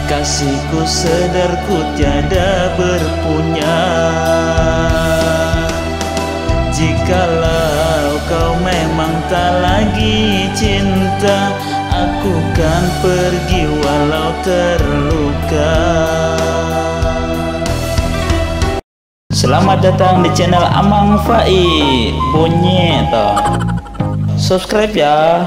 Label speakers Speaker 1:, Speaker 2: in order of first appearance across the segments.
Speaker 1: kasihku sedarku tiada berpunya. Jikalau kau memang tak lagi cinta, aku kan pergi walau terluka. Selamat datang di channel Amang Fai. Bunyi toh subscribe ya.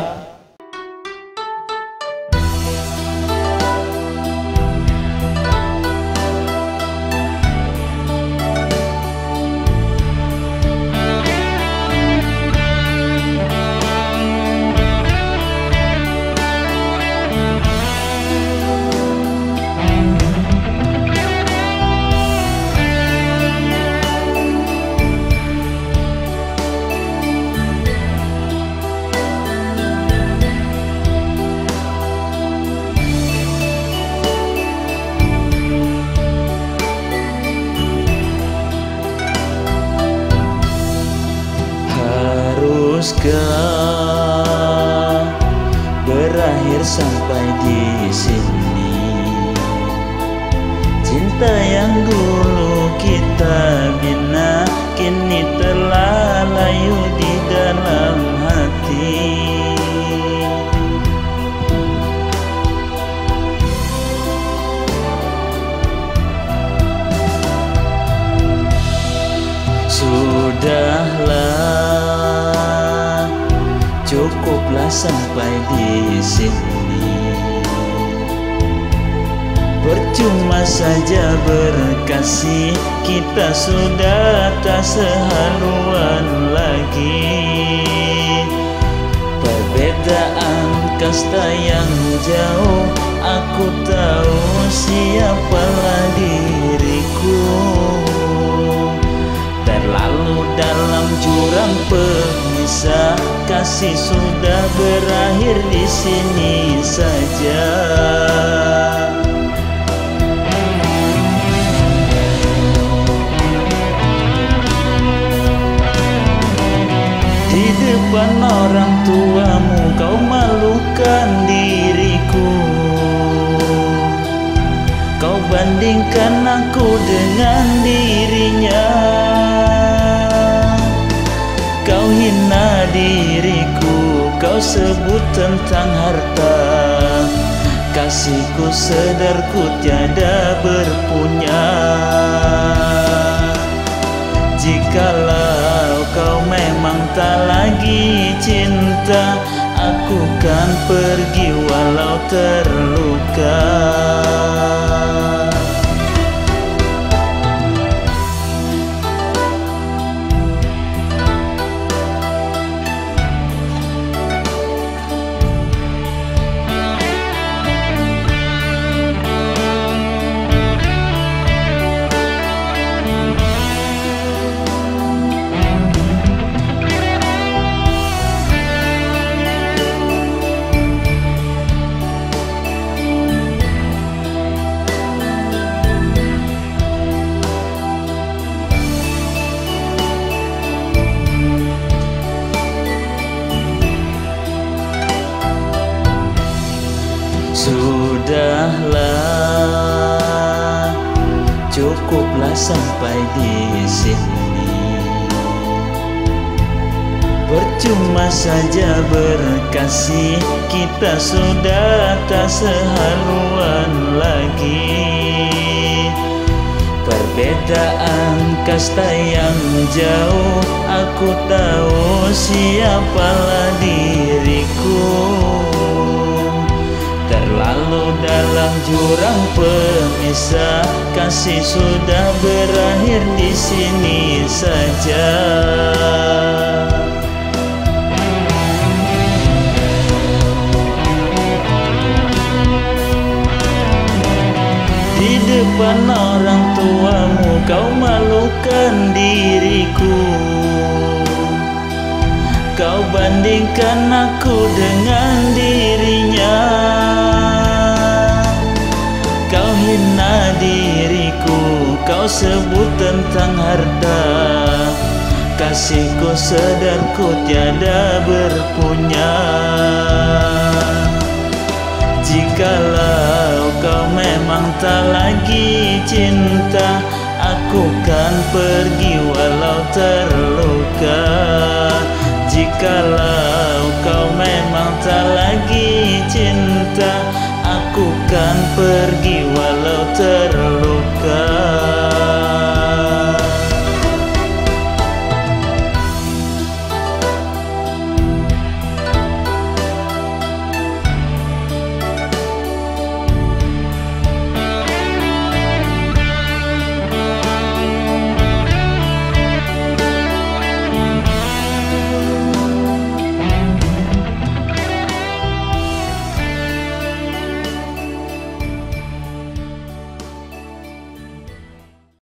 Speaker 1: Haruskah berakhir sampai di sini? Cinta yang dulu kita bina kini telah layu di dalam hati. Sudahlah, cukuplah sampai di sini. Percuma saja berkasih, kita sudah tak sehaluan lagi. Perbedaan kasta yang jauh, aku tahu siapalah diriku. Terlalu dalam jurang pemisah, kasih sudah berakhir di sini saja. Di depan orang tuamu kau malukan diriku. Kau bandingkan aku dengan dirinya. Kau hina diriku, kau sebut tentang harta. Kasihku sedarku tiada berpunya. Jikalau kau memang tak lagi cinta, aku kan pergi walau terluka. Sudahlah, cukuplah sampai di sini. Percuma saja berkasih, kita sudah tak sehaluan lagi. Perbedaan kasta yang jauh, aku tahu siapalah diriku. Terlalu dalam jurang pemisah, kasih sudah berakhir di sini saja. Di depan orang tuamu kau malukan diriku. Kau bandingkan aku dengan dirinya. Kau hina diriku, kau sebut tentang harta. Kasihku sedarku tiada berpunya. Jikalau kau memang memang tak lagi cinta, aku kan pergi walau terluka. Jikalau kau memang tak lagi cinta, aku kan pergi walau terluka.